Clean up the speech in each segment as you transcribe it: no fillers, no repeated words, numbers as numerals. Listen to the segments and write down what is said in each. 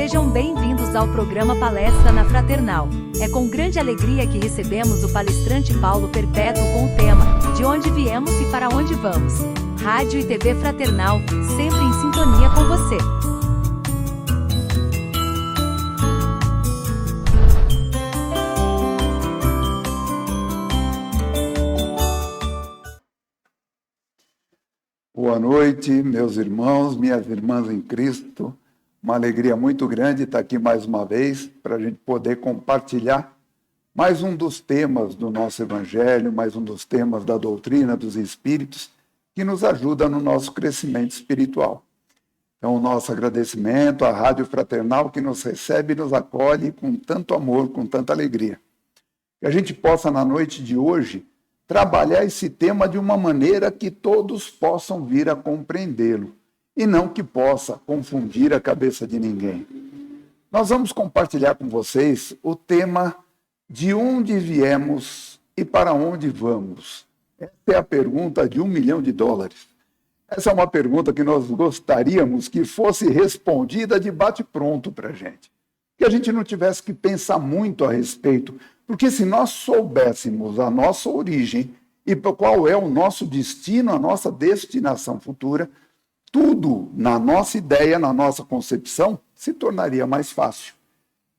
Sejam bem-vindos ao programa Palestra na Fraternal. É com grande alegria que recebemos o palestrante Paulo Perpétuo com o tema De onde viemos e para onde vamos. Rádio e TV Fraternal, sempre em sintonia com você. Boa noite, meus irmãos, minhas irmãs em Cristo. Uma alegria muito grande estar aqui mais uma vez para a gente poder compartilhar mais um dos temas do nosso Evangelho, mais um dos temas da doutrina dos Espíritos que nos ajuda no nosso crescimento espiritual. Então, o nosso agradecimento à Rádio Fraternal que nos recebe e nos acolhe com tanto amor, com tanta alegria. Que a gente possa, na noite de hoje, trabalhar esse tema de uma maneira que todos possam vir a compreendê-lo e não que possa confundir a cabeça de ninguém. Nós vamos compartilhar com vocês o tema de onde viemos e para onde vamos. Essa é a pergunta de $1 milhão. Essa é uma pergunta que nós gostaríamos que fosse respondida de bate-pronto para a gente. Que a gente não tivesse que pensar muito a respeito, porque se nós soubéssemos a nossa origem e qual é o nosso destino, a nossa destinação futura, tudo na nossa ideia, na nossa concepção, se tornaria mais fácil.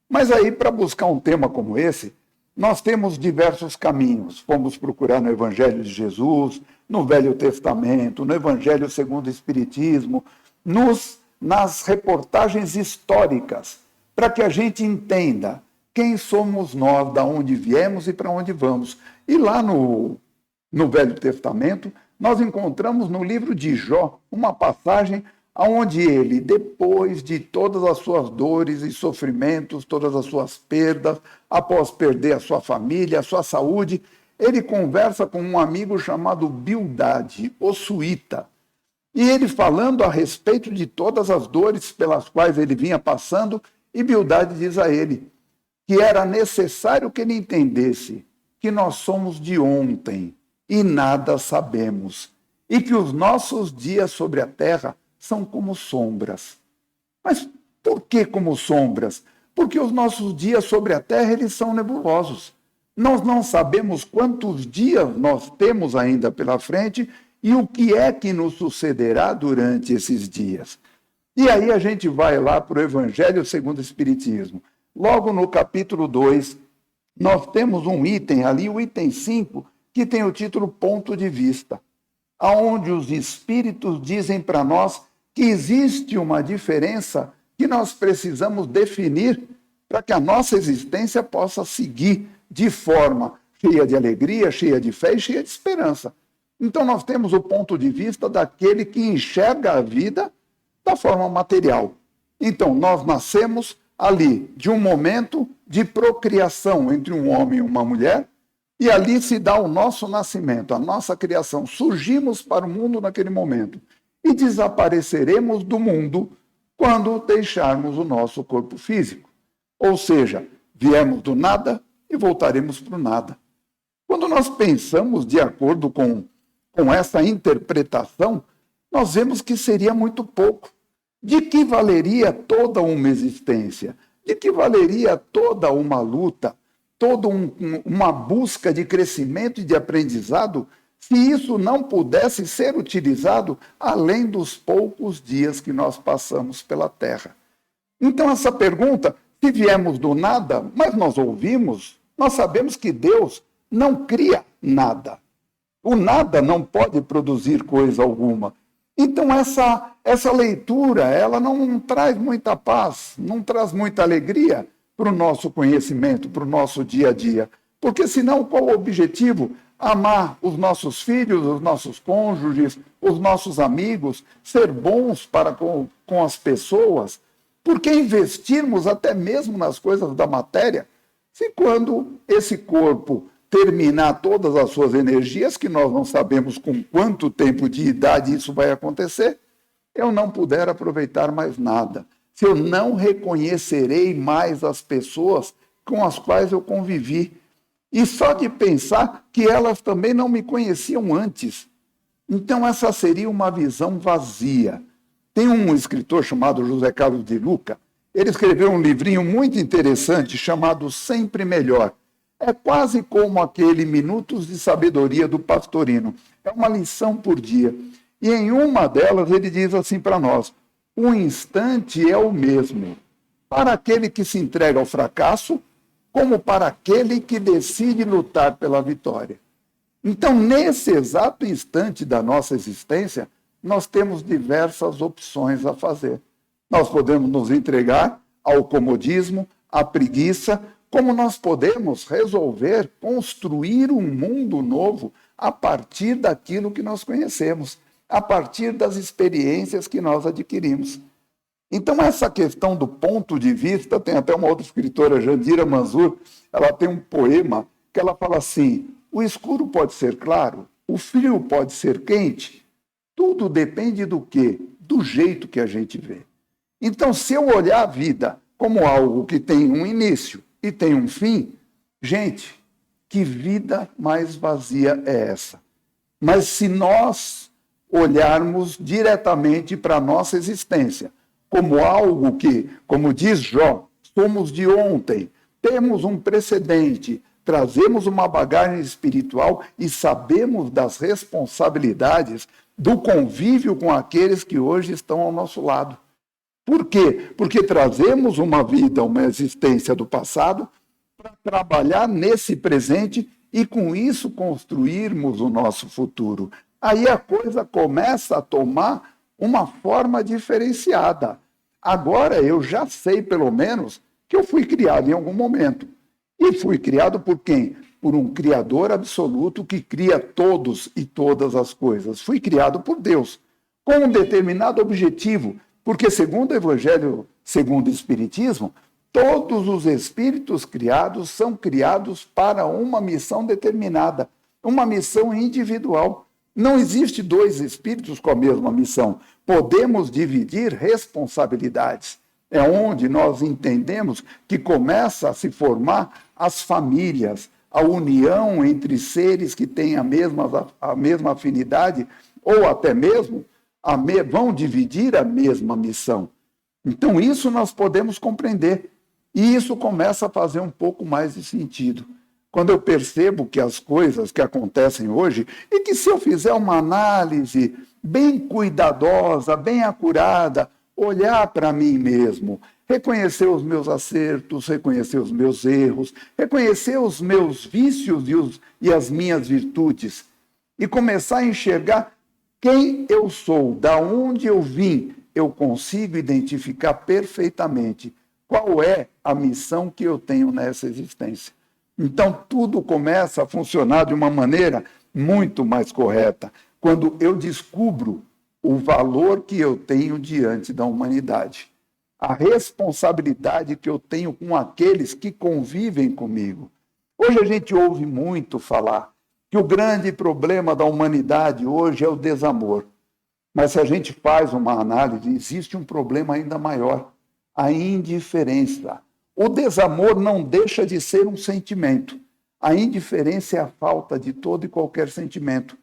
Mas aí, para buscar um tema como esse, nós temos diversos caminhos. Fomos procurar no Evangelho de Jesus, no Velho Testamento, no Evangelho segundo o Espiritismo, nas reportagens históricas, para que a gente entenda quem somos nós, de onde viemos e para onde vamos. E lá no Velho Testamento, nós encontramos no livro de Jó uma passagem onde ele, depois de todas as suas dores e sofrimentos, todas as suas perdas, após perder a sua família, a sua saúde, ele conversa com um amigo chamado Bildade, o suíta. E ele falando a respeito de todas as dores pelas quais ele vinha passando, e Bildade diz a ele que era necessário que ele entendesse que nós somos de ontem e nada sabemos, e que os nossos dias sobre a terra são como sombras. Mas por que como sombras? Porque os nossos dias sobre a terra, eles são nebulosos. Nós não sabemos quantos dias nós temos ainda pela frente e o que é que nos sucederá durante esses dias. E aí a gente vai lá para o Evangelho segundo o Espiritismo. Logo no capítulo 2, nós temos um item ali, o item 5, que tem o título Ponto de Vista, aonde os Espíritos dizem para nós que existe uma diferença que nós precisamos definir para que a nossa existência possa seguir de forma cheia de alegria, cheia de fé e cheia de esperança. Então nós temos o ponto de vista daquele que enxerga a vida da forma material. Então nós nascemos ali de um momento de procriação entre um homem e uma mulher, e ali se dá o nosso nascimento, a nossa criação. Surgimos para o mundo naquele momento e desapareceremos do mundo quando deixarmos o nosso corpo físico. Ou seja, viemos do nada e voltaremos para o nada. Quando nós pensamos de acordo com essa interpretação, nós vemos que seria muito pouco. De que valeria toda uma existência? De que valeria toda uma luta? Toda uma busca de crescimento e de aprendizado, se isso não pudesse ser utilizado além dos poucos dias que nós passamos pela Terra. Então essa pergunta, se viemos do nada, mas nós ouvimos, nós sabemos que Deus não cria nada. O nada não pode produzir coisa alguma. Então essa leitura, ela não traz muita paz, não traz muita alegria para o nosso conhecimento, para o nosso dia a dia. Porque senão, qual o objetivo? Amar os nossos filhos, os nossos cônjuges, os nossos amigos, ser bons para com as pessoas. Por que investirmos até mesmo nas coisas da matéria, se quando esse corpo terminar todas as suas energias, que nós não sabemos com quanto tempo de idade isso vai acontecer, eu não puder aproveitar mais nada. Se eu não reconhecerei mais as pessoas com as quais eu convivi. E só de pensar que elas também não me conheciam antes. Então essa seria uma visão vazia. Tem um escritor chamado José Carlos de Luca, Ele escreveu um livrinho muito interessante chamado Sempre Melhor. É quase como aquele Minutos de Sabedoria do Pastorino. É uma lição por dia. E em uma delas ele diz assim para nós: o instante é o mesmo para aquele que se entrega ao fracasso, como para aquele que decide lutar pela vitória. Então, nesse exato instante da nossa existência, nós temos diversas opções a fazer. Nós podemos nos entregar ao comodismo, à preguiça, como nós podemos resolver construir um mundo novo a partir daquilo que nós conhecemos, a partir das experiências que nós adquirimos. Então, essa questão do ponto de vista, tem até uma outra escritora, Jandira Manzour, ela tem um poema que ela fala assim: o escuro pode ser claro, o frio pode ser quente, tudo depende do quê? Do jeito que a gente vê. Então, se eu olhar a vida como algo que tem um início e tem um fim, gente, que vida mais vazia é essa? Mas se nós olharmos diretamente para a nossa existência, como algo que, como diz Jó, somos de ontem, temos um precedente, trazemos uma bagagem espiritual e sabemos das responsabilidades do convívio com aqueles que hoje estão ao nosso lado. Por quê? Porque trazemos uma vida, uma existência do passado para trabalhar nesse presente e com isso construirmos o nosso futuro. Aí a coisa começa a tomar uma forma diferenciada. Agora eu já sei, pelo menos, que eu fui criado em algum momento. E fui criado por quem? Por um Criador absoluto que cria todos e todas as coisas. Fui criado por Deus, com um determinado objetivo, porque segundo o Evangelho, segundo o Espiritismo, todos os espíritos criados são criados para uma missão determinada, uma missão individual. Não existe dois espíritos com a mesma missão. Podemos dividir responsabilidades. É onde nós entendemos que começa a se formar as famílias, a união entre seres que têm a mesma afinidade, ou até mesmo vão dividir a mesma missão. Então, isso nós podemos compreender. E isso começa a fazer um pouco mais de sentido. Quando eu percebo que as coisas que acontecem hoje, e que se eu fizer uma análise bem cuidadosa, bem acurada, olhar para mim mesmo, reconhecer os meus acertos, reconhecer os meus erros, reconhecer os meus vícios e as minhas virtudes, e começar a enxergar quem eu sou, da onde eu vim, eu consigo identificar perfeitamente qual é a missão que eu tenho nessa existência. Então, tudo começa a funcionar de uma maneira muito mais correta, quando eu descubro o valor que eu tenho diante da humanidade, a responsabilidade que eu tenho com aqueles que convivem comigo. Hoje a gente ouve muito falar que o grande problema da humanidade hoje é o desamor. Mas se a gente faz uma análise, existe um problema ainda maior, a indiferença. O desamor não deixa de ser um sentimento. A indiferença é a falta de todo e qualquer sentimento.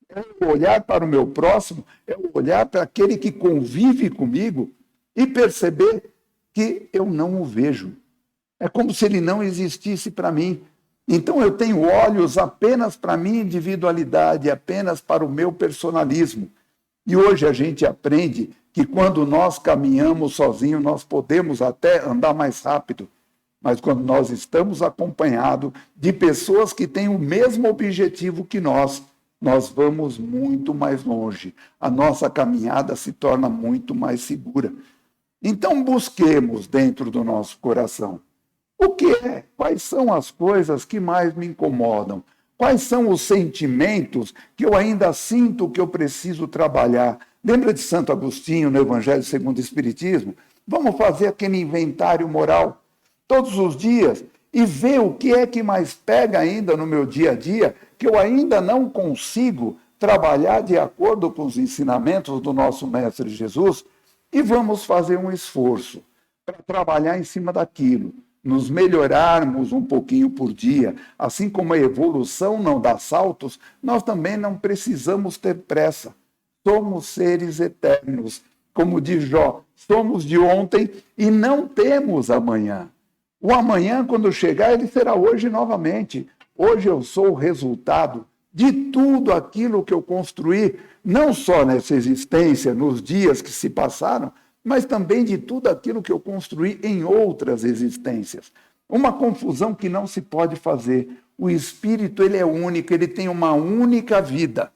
É o olhar para o meu próximo, é o olhar para aquele que convive comigo e perceber que eu não o vejo. É como se ele não existisse para mim. Então eu tenho olhos apenas para a minha individualidade, apenas para o meu personalismo. E hoje a gente aprende que quando nós caminhamos sozinhos, nós podemos até andar mais rápido, mas quando nós estamos acompanhados de pessoas que têm o mesmo objetivo que nós vamos muito mais longe. A nossa caminhada se torna muito mais segura. Então busquemos dentro do nosso coração. O que é? Quais são as coisas que mais me incomodam? Quais são os sentimentos que eu ainda sinto que eu preciso trabalhar? Lembra de Santo Agostinho no Evangelho segundo o Espiritismo? Vamos fazer aquele inventário moral todos os dias e ver o que é que mais pega ainda no meu dia a dia, que eu ainda não consigo trabalhar de acordo com os ensinamentos do nosso Mestre Jesus, e vamos fazer um esforço para trabalhar em cima daquilo, nos melhorarmos um pouquinho por dia. Assim como a evolução não dá saltos, nós também não precisamos ter pressa. Somos seres eternos, como diz Jó, somos de ontem e não temos amanhã. O amanhã, quando chegar, ele será hoje novamente. Hoje eu sou o resultado de tudo aquilo que eu construí, não só nessa existência, nos dias que se passaram, mas também de tudo aquilo que eu construí em outras existências. Uma confusão que não se pode fazer. O espírito, ele é único, ele tem uma única vida.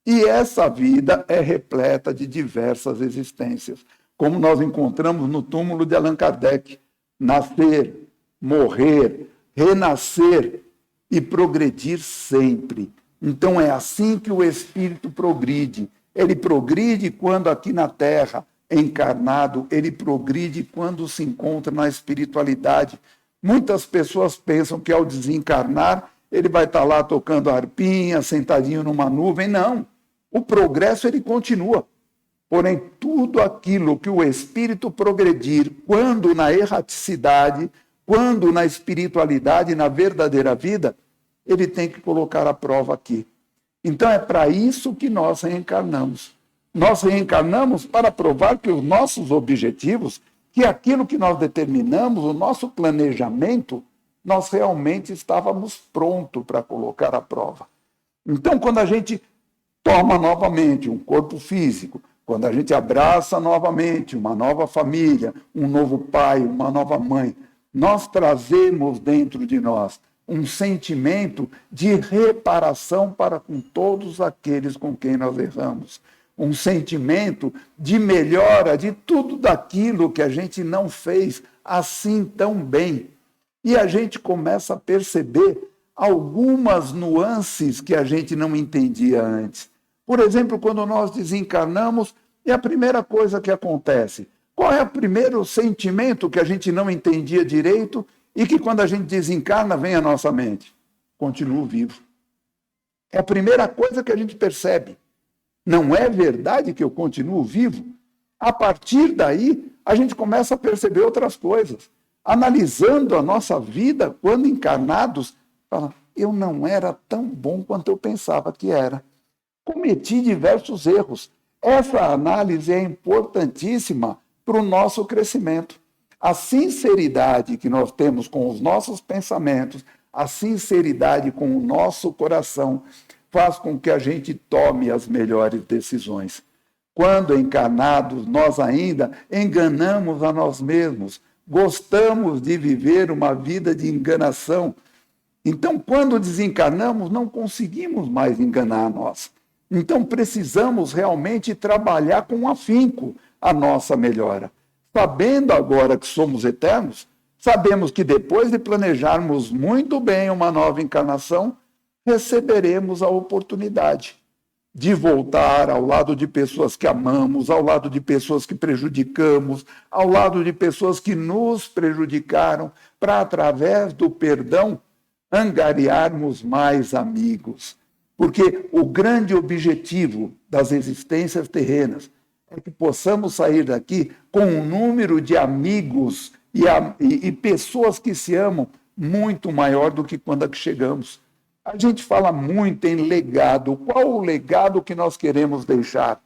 E essa vida é repleta de diversas existências. Como nós encontramos no túmulo de Allan Kardec. Nascer, morrer, renascer e progredir sempre. Então é assim que o espírito progride. Ele progride quando aqui na Terra, encarnado, ele progride quando se encontra na espiritualidade. Muitas pessoas pensam que ao desencarnar, ele vai estar lá tocando a harpinha, sentadinho numa nuvem. Não, o progresso ele continua. Porém, tudo aquilo que o espírito progredir, quando na erraticidade, quando na espiritualidade, na verdadeira vida, ele tem que colocar à prova aqui. Então é para isso que nós reencarnamos. Nós reencarnamos para provar que os nossos objetivos, que aquilo que nós determinamos, o nosso planejamento, nós realmente estávamos prontos para colocar à prova. Então, quando a gente toma novamente um corpo físico, quando a gente abraça novamente uma nova família, um novo pai, uma nova mãe, nós trazemos dentro de nós um sentimento de reparação para com todos aqueles com quem nós erramos. Um sentimento de melhora de tudo daquilo que a gente não fez assim tão bem. E a gente começa a perceber algumas nuances que a gente não entendia antes. Por exemplo, quando nós desencarnamos, é a primeira coisa que acontece. Qual é o primeiro sentimento que a gente não entendia direito e que quando a gente desencarna vem à nossa mente? Continuo vivo. É a primeira coisa que a gente percebe. Não é verdade que eu continuo vivo? A partir daí, a gente começa a perceber outras coisas. Analisando a nossa vida, quando encarnados, fala, eu não era tão bom quanto eu pensava que era. Cometi diversos erros. Essa análise é importantíssima para o nosso crescimento. A sinceridade que nós temos com os nossos pensamentos, a sinceridade com o nosso coração, faz com que a gente tome as melhores decisões. Quando encarnados, nós ainda enganamos a nós mesmos, gostamos de viver uma vida de enganação. Então, quando desencarnamos, não conseguimos mais enganar a nós. Então, precisamos realmente trabalhar com afinco a nossa melhora. Sabendo agora que somos eternos, sabemos que depois de planejarmos muito bem uma nova encarnação, receberemos a oportunidade de voltar ao lado de pessoas que amamos, ao lado de pessoas que prejudicamos, ao lado de pessoas que nos prejudicaram, para, através do perdão, angariarmos mais amigos. Porque o grande objetivo das existências terrenas é que possamos sair daqui com um número de amigos e pessoas que se amam muito maior do que quando aqui chegamos. A gente fala muito em legado. Qual o legado que nós queremos deixar?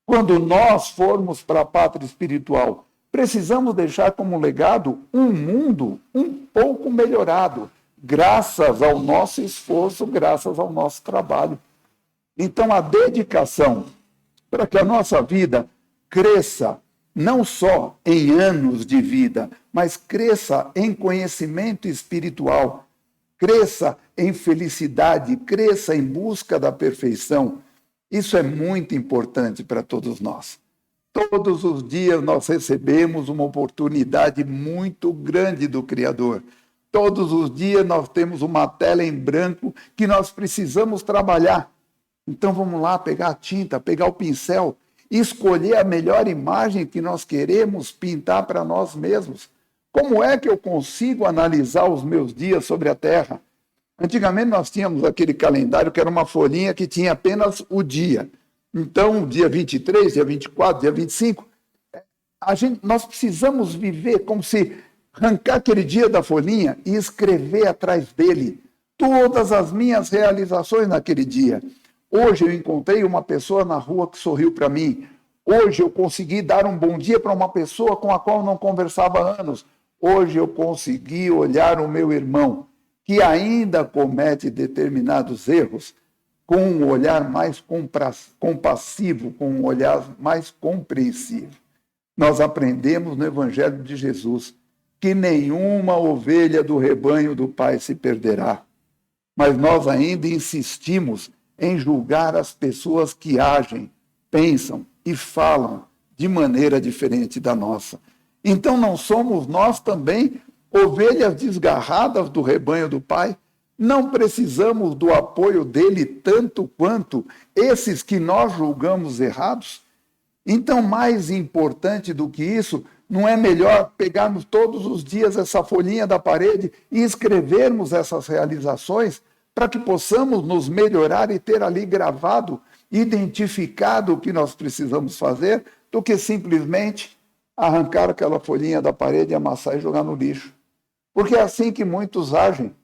Quando nós formos para a pátria espiritual, precisamos deixar como legado um mundo um pouco melhorado, graças ao nosso esforço, graças ao nosso trabalho. Então, a dedicação para que a nossa vida cresça, não só em anos de vida, mas cresça em conhecimento espiritual, cresça em felicidade, cresça em busca da perfeição. Isso é muito importante para todos nós. Todos os dias nós recebemos uma oportunidade muito grande do Criador. Todos os dias nós temos uma tela em branco que nós precisamos trabalhar. Então vamos lá pegar a tinta, pegar o pincel, escolher a melhor imagem que nós queremos pintar para nós mesmos. Como é que eu consigo analisar os meus dias sobre a Terra? Antigamente nós tínhamos aquele calendário que era uma folhinha que tinha apenas o dia. Então, dia 23, dia 24, dia 25, nós precisamos viver como se arrancar aquele dia da folhinha e escrever atrás dele todas as minhas realizações naquele dia. Hoje eu encontrei uma pessoa na rua que sorriu para mim. Hoje eu consegui dar um bom dia para uma pessoa com a qual não conversava há anos. Hoje eu consegui olhar o meu irmão, que ainda comete determinados erros, com um olhar mais compassivo, com um olhar mais compreensivo. Nós aprendemos no Evangelho de Jesus que nenhuma ovelha do rebanho do Pai se perderá. Mas nós ainda insistimos em julgar as pessoas que agem, pensam e falam de maneira diferente da nossa. Então não somos nós também ovelhas desgarradas do rebanho do Pai? Não precisamos do apoio dele tanto quanto esses que nós julgamos errados? Então, mais importante do que isso, não é melhor pegarmos todos os dias essa folhinha da parede e escrevermos essas realizações para que possamos nos melhorar e ter ali gravado, identificado o que nós precisamos fazer, do que simplesmente arrancar aquela folhinha da parede, amassar e jogar no lixo. Porque é assim que muitos agem.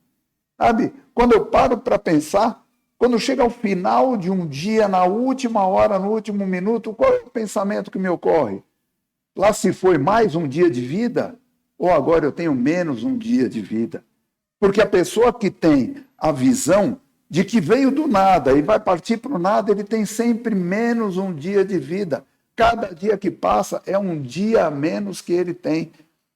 Sabe? Quando eu paro para pensar, quando chega ao final de um dia, na última hora, no último minuto, qual é o pensamento que me ocorre? Lá se foi mais um dia de vida, ou agora eu tenho menos um dia de vida? Porque a pessoa que tem a visão de que veio do nada e vai partir para o nada, ele tem sempre menos um dia de vida. Cada dia que passa é um dia a menos que ele tem.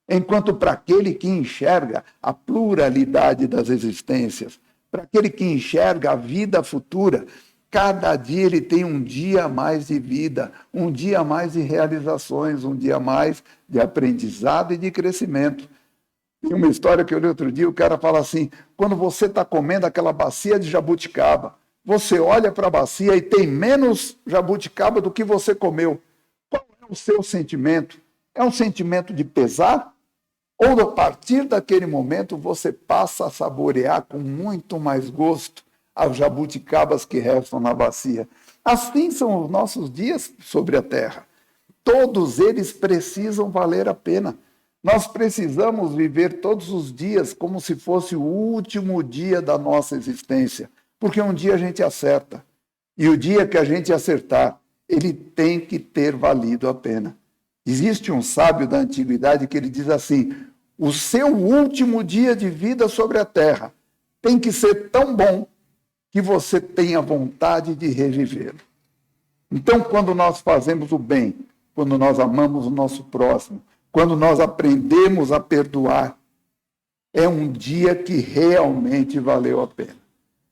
Enquanto para aquele que enxerga a pluralidade das existências, para aquele que enxerga a vida futura, cada dia ele tem um dia a mais de vida, um dia a mais de realizações, um dia a mais de aprendizado e de crescimento. Tem uma história que eu li outro dia, o cara fala assim, quando você está comendo aquela bacia de jabuticaba, você olha para a bacia e tem menos jabuticaba do que você comeu. Qual é o seu sentimento? É um sentimento de pesar? Ou, a partir daquele momento, você passa a saborear com muito mais gosto as jabuticabas que restam na bacia? Assim são os nossos dias sobre a terra. Todos eles precisam valer a pena. Nós precisamos viver todos os dias como se fosse o último dia da nossa existência. Porque um dia a gente acerta. E o dia que a gente acertar, ele tem que ter valido a pena. Existe um sábio da antiguidade que ele diz assim, o seu último dia de vida sobre a terra tem que ser tão bom que você tenha vontade de revivê-lo. Então, quando nós fazemos o bem, quando nós amamos o nosso próximo, quando nós aprendemos a perdoar, é um dia que realmente valeu a pena.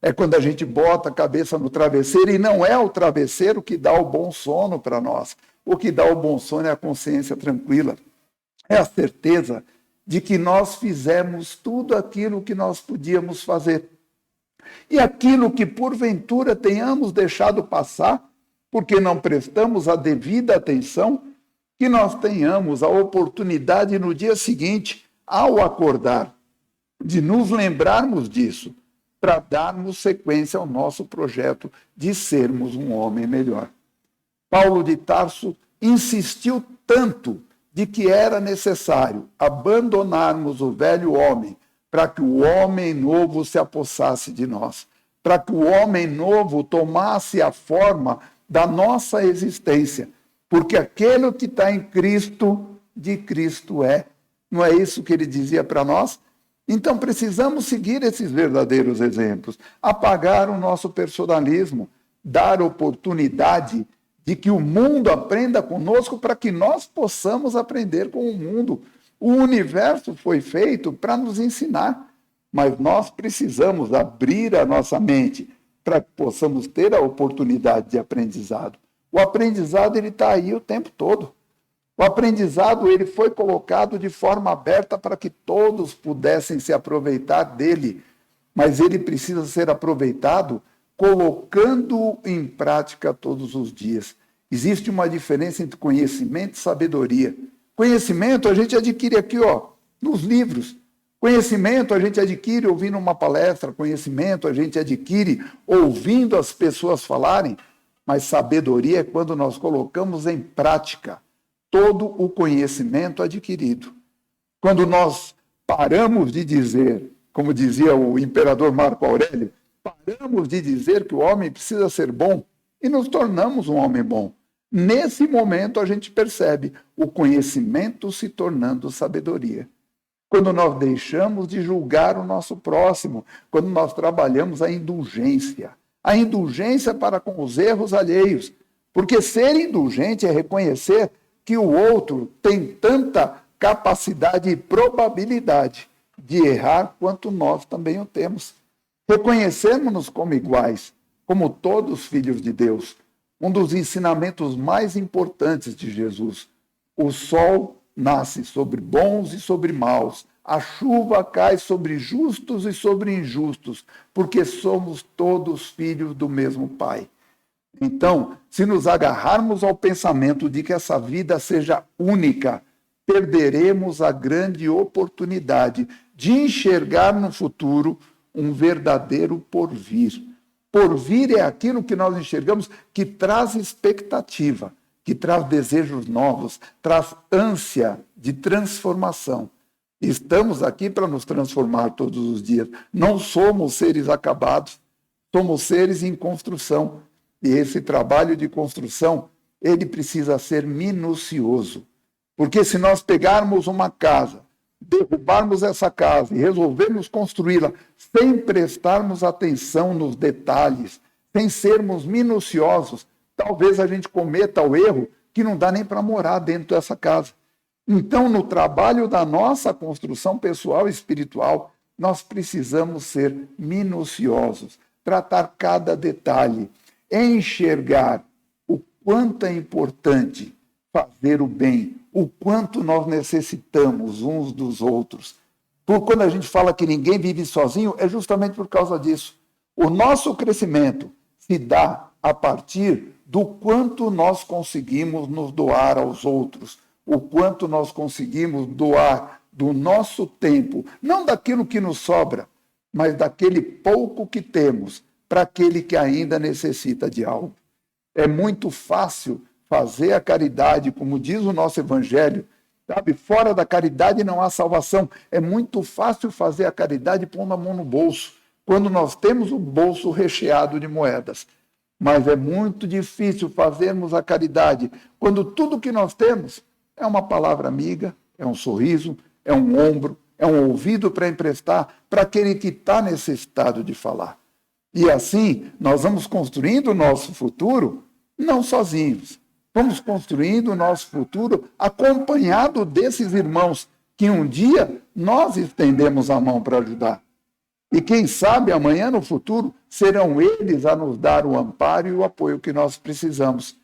É quando a gente bota a cabeça no travesseiro, e não é o travesseiro que dá o bom sono para nós. O que dá o bom sono é a consciência tranquila. É a certeza de que nós fizemos tudo aquilo que nós podíamos fazer. E aquilo que porventura tenhamos deixado passar, porque não prestamos a devida atenção, que nós tenhamos a oportunidade no dia seguinte, ao acordar, de nos lembrarmos disso, para darmos sequência ao nosso projeto de sermos um homem melhor. Paulo de Tarso insistiu tanto de que era necessário abandonarmos o velho homem para que o homem novo se apossasse de nós, para que o homem novo tomasse a forma da nossa existência, porque aquele que está em Cristo, de Cristo é. Não é isso que ele dizia para nós? Então precisamos seguir esses verdadeiros exemplos, apagar o nosso personalismo, dar oportunidade de que o mundo aprenda conosco para que nós possamos aprender com o mundo. O universo foi feito para nos ensinar, mas nós precisamos abrir a nossa mente para que possamos ter a oportunidade de aprendizado. O aprendizado ele está aí o tempo todo. O aprendizado ele foi colocado de forma aberta para que todos pudessem se aproveitar dele, mas ele precisa ser aproveitado colocando-o em prática todos os dias. Existe uma diferença entre conhecimento e sabedoria. Conhecimento a gente adquire aqui, nos livros. Conhecimento a gente adquire ouvindo uma palestra, conhecimento a gente adquire ouvindo as pessoas falarem, mas sabedoria é quando nós colocamos em prática todo o conhecimento adquirido. Quando nós paramos de dizer, como dizia o imperador Marco Aurélio, paramos de dizer que o homem precisa ser bom e nos tornamos um homem bom. Nesse momento a gente percebe o conhecimento se tornando sabedoria. Quando nós deixamos de julgar o nosso próximo, quando nós trabalhamos a indulgência para com os erros alheios, porque ser indulgente é reconhecer que o outro tem tanta capacidade e probabilidade de errar quanto nós também o temos. Reconhecermos-nos como iguais, como todos filhos de Deus. Um dos ensinamentos mais importantes de Jesus. O sol nasce sobre bons e sobre maus. A chuva cai sobre justos e sobre injustos, porque somos todos filhos do mesmo Pai. Então, se nos agarrarmos ao pensamento de que essa vida seja única, perderemos a grande oportunidade de enxergar no futuro um verdadeiro porvir. Porvir é aquilo que nós enxergamos que traz expectativa, que traz desejos novos, traz ânsia de transformação. Estamos aqui para nos transformar todos os dias. Não somos seres acabados, somos seres em construção. E esse trabalho de construção, ele precisa ser minucioso. Porque se nós pegarmos uma casa, derrubarmos essa casa e resolvermos construí-la sem prestarmos atenção nos detalhes, sem sermos minuciosos, talvez a gente cometa o erro que não dá nem para morar dentro dessa casa. Então, no trabalho da nossa construção pessoal e espiritual, nós precisamos ser minuciosos, tratar cada detalhe, enxergar o quanto é importante fazer o bem, o quanto nós necessitamos uns dos outros. Quando a gente fala que ninguém vive sozinho, é justamente por causa disso. O nosso crescimento se dá a partir do quanto nós conseguimos nos doar aos outros, o quanto nós conseguimos doar do nosso tempo, não daquilo que nos sobra, mas daquele pouco que temos para aquele que ainda necessita de algo. É muito fácil fazer a caridade, como diz o nosso Evangelho, sabe? Fora da caridade não há salvação. É muito fácil fazer a caridade pondo a mão no bolso, quando nós temos o bolso recheado de moedas. Mas é muito difícil fazermos a caridade quando tudo que nós temos é uma palavra amiga, é um sorriso, é um ombro, é um ouvido para emprestar para aquele que está necessitado de falar. E assim, nós vamos construindo o nosso futuro não sozinhos. Vamos construindo o nosso futuro acompanhado desses irmãos que um dia nós estendemos a mão para ajudar. E quem sabe amanhã no futuro serão eles a nos dar o amparo e o apoio que nós precisamos.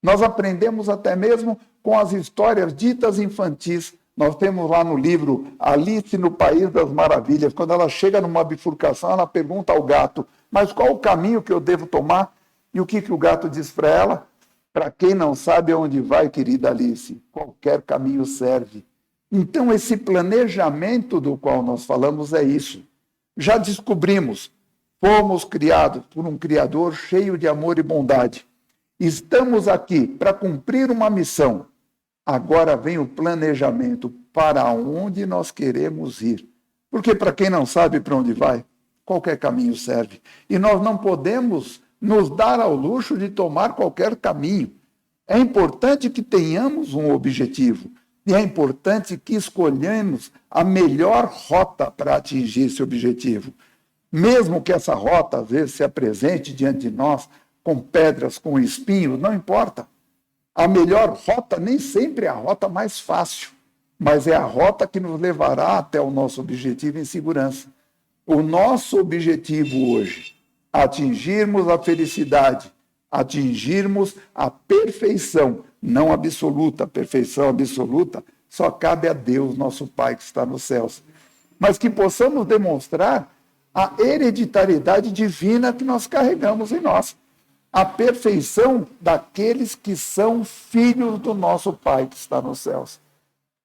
Nós aprendemos até mesmo com as histórias ditas infantis. Nós temos lá no livro Alice no País das Maravilhas, quando ela chega numa bifurcação, ela pergunta ao gato, mas qual o caminho que eu devo tomar? E o que o gato diz para ela? Para quem não sabe aonde vai, querida Alice, qualquer caminho serve. Então, esse planejamento do qual nós falamos é isso. Já descobrimos, fomos criados por um Criador cheio de amor e bondade. Estamos aqui para cumprir uma missão. Agora vem o planejamento para onde nós queremos ir. Porque para quem não sabe para onde vai, qualquer caminho serve. E nós não podemos nos dar ao luxo de tomar qualquer caminho. É importante que tenhamos um objetivo. E é importante que escolhamos a melhor rota para atingir esse objetivo. Mesmo que essa rota, às vezes, se apresente diante de nós com pedras, com espinhos, não importa. A melhor rota nem sempre é a rota mais fácil, mas é a rota que nos levará até o nosso objetivo em segurança. O nosso objetivo hoje, atingirmos a felicidade, atingirmos a perfeição, não absoluta, a perfeição absoluta só cabe a Deus, nosso Pai que está nos céus. Mas que possamos demonstrar a hereditariedade divina que nós carregamos em nós. A perfeição daqueles que são filhos do nosso Pai que está nos céus.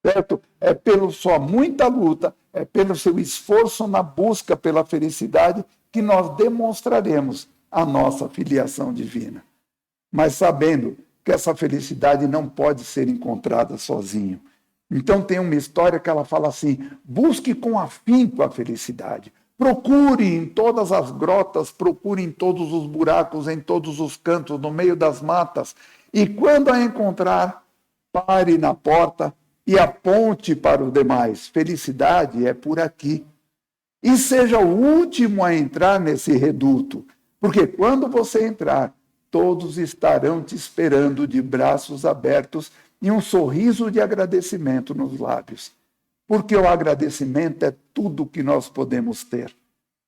Certo? É pela sua muita luta, é pelo seu esforço na busca pela felicidade que nós demonstraremos a nossa filiação divina. Mas sabendo que essa felicidade não pode ser encontrada sozinho. Então tem uma história que ela fala assim, busque com afinco a felicidade, Procure em todas as grotas, procure em todos os buracos, em todos os cantos, no meio das matas. E quando a encontrar, pare na porta e aponte para os demais. Felicidade é por aqui. E seja o último a entrar nesse reduto, porque quando você entrar, todos estarão te esperando de braços abertos e um sorriso de agradecimento nos lábios. Porque o agradecimento é tudo que nós podemos ter.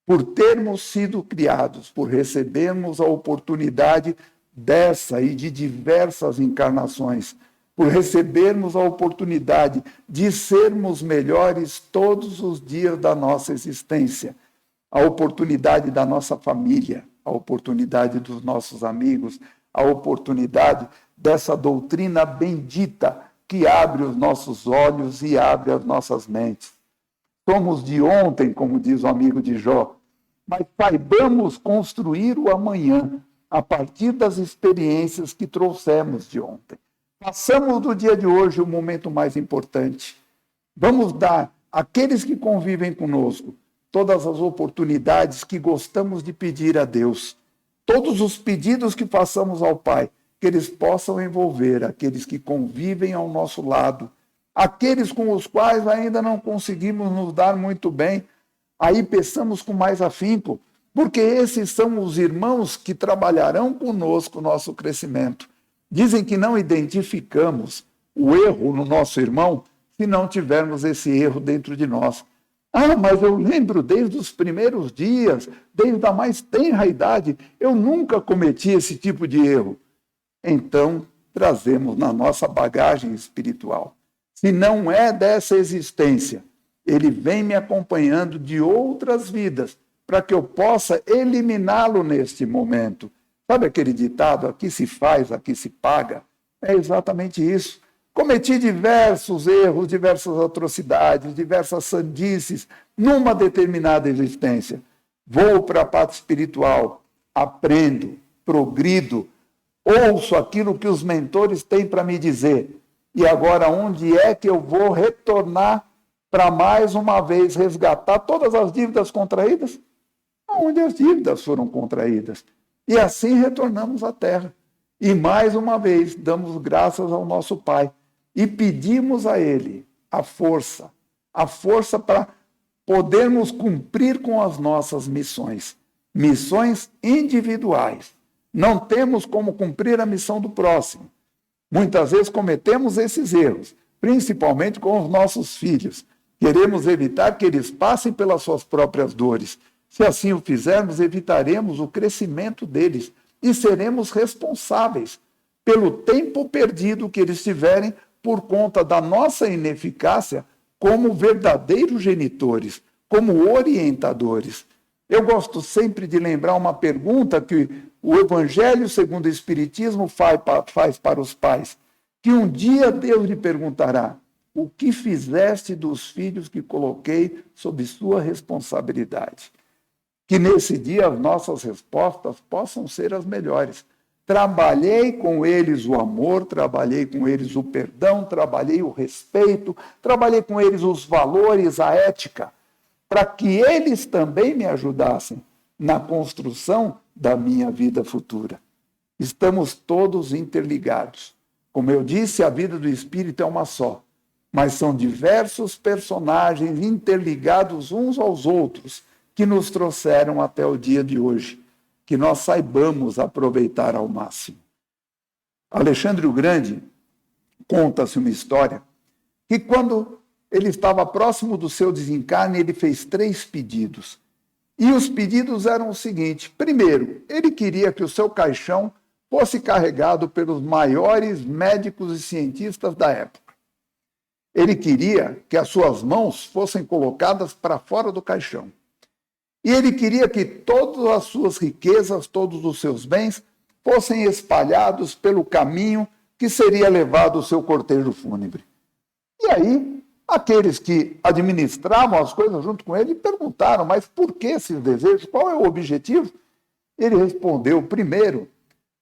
Por termos sido criados, por recebermos a oportunidade dessa e de diversas encarnações, por recebermos a oportunidade de sermos melhores todos os dias da nossa existência, a oportunidade da nossa família, a oportunidade dos nossos amigos, a oportunidade dessa doutrina bendita que abre os nossos olhos e abre as nossas mentes. Somos de ontem, como diz o amigo de Jó, mas saibamos construir o amanhã a partir das experiências que trouxemos de ontem. Façamos do dia de hoje o momento mais importante. Vamos dar àqueles que convivem conosco todas as oportunidades que gostamos de pedir a Deus. Todos os pedidos que façamos ao Pai, que eles possam envolver aqueles que convivem ao nosso lado, aqueles com os quais ainda não conseguimos nos dar muito bem, aí peçamos com mais afinco, porque esses são os irmãos que trabalharão conosco o nosso crescimento. Dizem que não identificamos o erro no nosso irmão se não tivermos esse erro dentro de nós. Ah, mas eu lembro desde os primeiros dias, desde a mais tenra idade, eu nunca cometi esse tipo de erro. Então, trazemos na nossa bagagem espiritual. Se não é dessa existência, ele vem me acompanhando de outras vidas, para que eu possa eliminá-lo neste momento. Sabe aquele ditado, aqui se faz, aqui se paga? É exatamente isso. Cometi diversos erros, diversas atrocidades, diversas sandices, numa determinada existência. Vou para a parte espiritual, aprendo, progrido, ouço aquilo que os mentores têm para me dizer. E agora, onde é que eu vou retornar para mais uma vez resgatar todas as dívidas contraídas? Onde as dívidas foram contraídas. E assim retornamos à Terra. E mais uma vez damos graças ao nosso Pai. E pedimos a Ele a força para podermos cumprir com as nossas missões. Missões individuais. Não temos como cumprir a missão do próximo. Muitas vezes cometemos esses erros, principalmente com os nossos filhos. Queremos evitar que eles passem pelas suas próprias dores. Se assim o fizermos, evitaremos o crescimento deles e seremos responsáveis pelo tempo perdido que eles tiverem por conta da nossa ineficácia como verdadeiros genitores, como orientadores. Eu gosto sempre de lembrar uma pergunta que o Evangelho segundo o Espiritismo faz para os pais, que um dia Deus lhe perguntará: o que fizeste dos filhos que coloquei sob sua responsabilidade? Que nesse dia as nossas respostas possam ser as melhores. Trabalhei com eles o amor, trabalhei com eles o perdão, trabalhei o respeito, trabalhei com eles os valores, a ética, para que eles também me ajudassem na construção da minha vida futura. Estamos todos interligados. Como eu disse, a vida do espírito é uma só, mas são diversos personagens interligados uns aos outros que nos trouxeram até o dia de hoje, que nós saibamos aproveitar ao máximo. Alexandre o Grande, conta-se uma história, que quando ele estava próximo do seu desencarne, ele fez 3 pedidos. E os pedidos eram o seguinte: primeiro, ele queria que o seu caixão fosse carregado pelos maiores médicos e cientistas da época. Ele queria que as suas mãos fossem colocadas para fora do caixão. E ele queria que todas as suas riquezas, todos os seus bens, fossem espalhados pelo caminho que seria levado o seu cortejo fúnebre. E aí, aqueles que administravam as coisas junto com ele perguntaram: mas por que esses desejos? Qual é o objetivo? Ele respondeu: primeiro,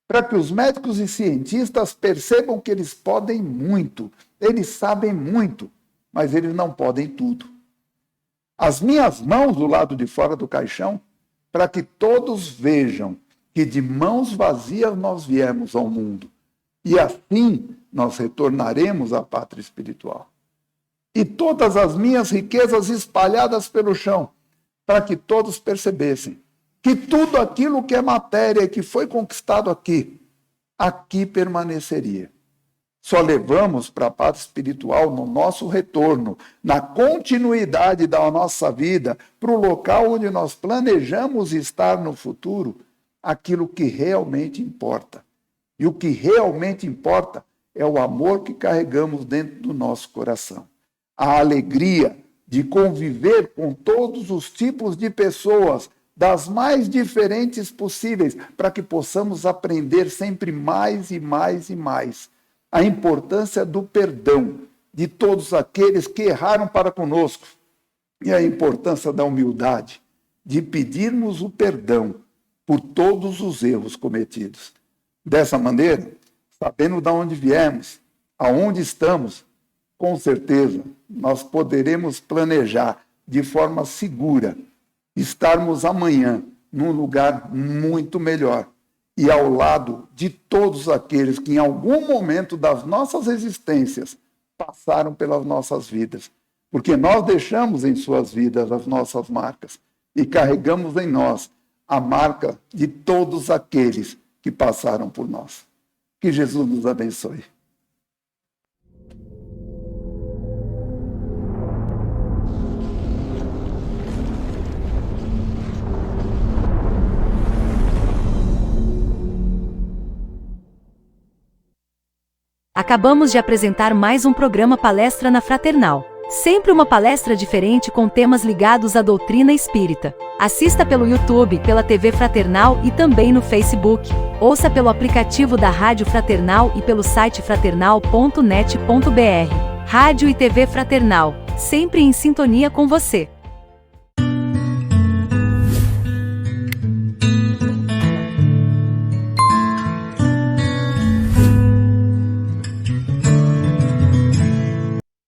para que os médicos e cientistas percebam que eles podem muito, eles sabem muito, mas eles não podem tudo. as minhas mãos do lado de fora do caixão, para que todos vejam que de mãos vazias nós viemos ao mundo. E assim nós retornaremos à pátria espiritual. E todas as minhas riquezas espalhadas pelo chão, para que todos percebessem que tudo aquilo que é matéria e que foi conquistado aqui, aqui permaneceria. Só levamos para a pátria espiritual no nosso retorno, na continuidade da nossa vida, para o local onde nós planejamos estar no futuro, aquilo que realmente importa. E o que realmente importa é o amor que carregamos dentro do nosso coração. A alegria de conviver com todos os tipos de pessoas, das mais diferentes possíveis, para que possamos aprender sempre mais e mais e mais a importância do perdão de todos aqueles que erraram para conosco e a importância da humildade, de pedirmos o perdão por todos os erros cometidos. Dessa maneira, sabendo de onde viemos, aonde estamos, com certeza nós poderemos planejar de forma segura estarmos amanhã num lugar muito melhor e ao lado de todos aqueles que em algum momento das nossas existências passaram pelas nossas vidas, porque nós deixamos em suas vidas as nossas marcas e carregamos em nós a marca de todos aqueles que passaram por nós. Que Jesus nos abençoe. Acabamos de apresentar mais um programa Palestra na Fraternal. Sempre uma palestra diferente com temas ligados à doutrina espírita. Assista pelo YouTube, pela TV Fraternal e também no Facebook. Ouça pelo aplicativo da Rádio Fraternal e pelo site fraternal.net.br. Rádio e TV Fraternal, sempre em sintonia com você.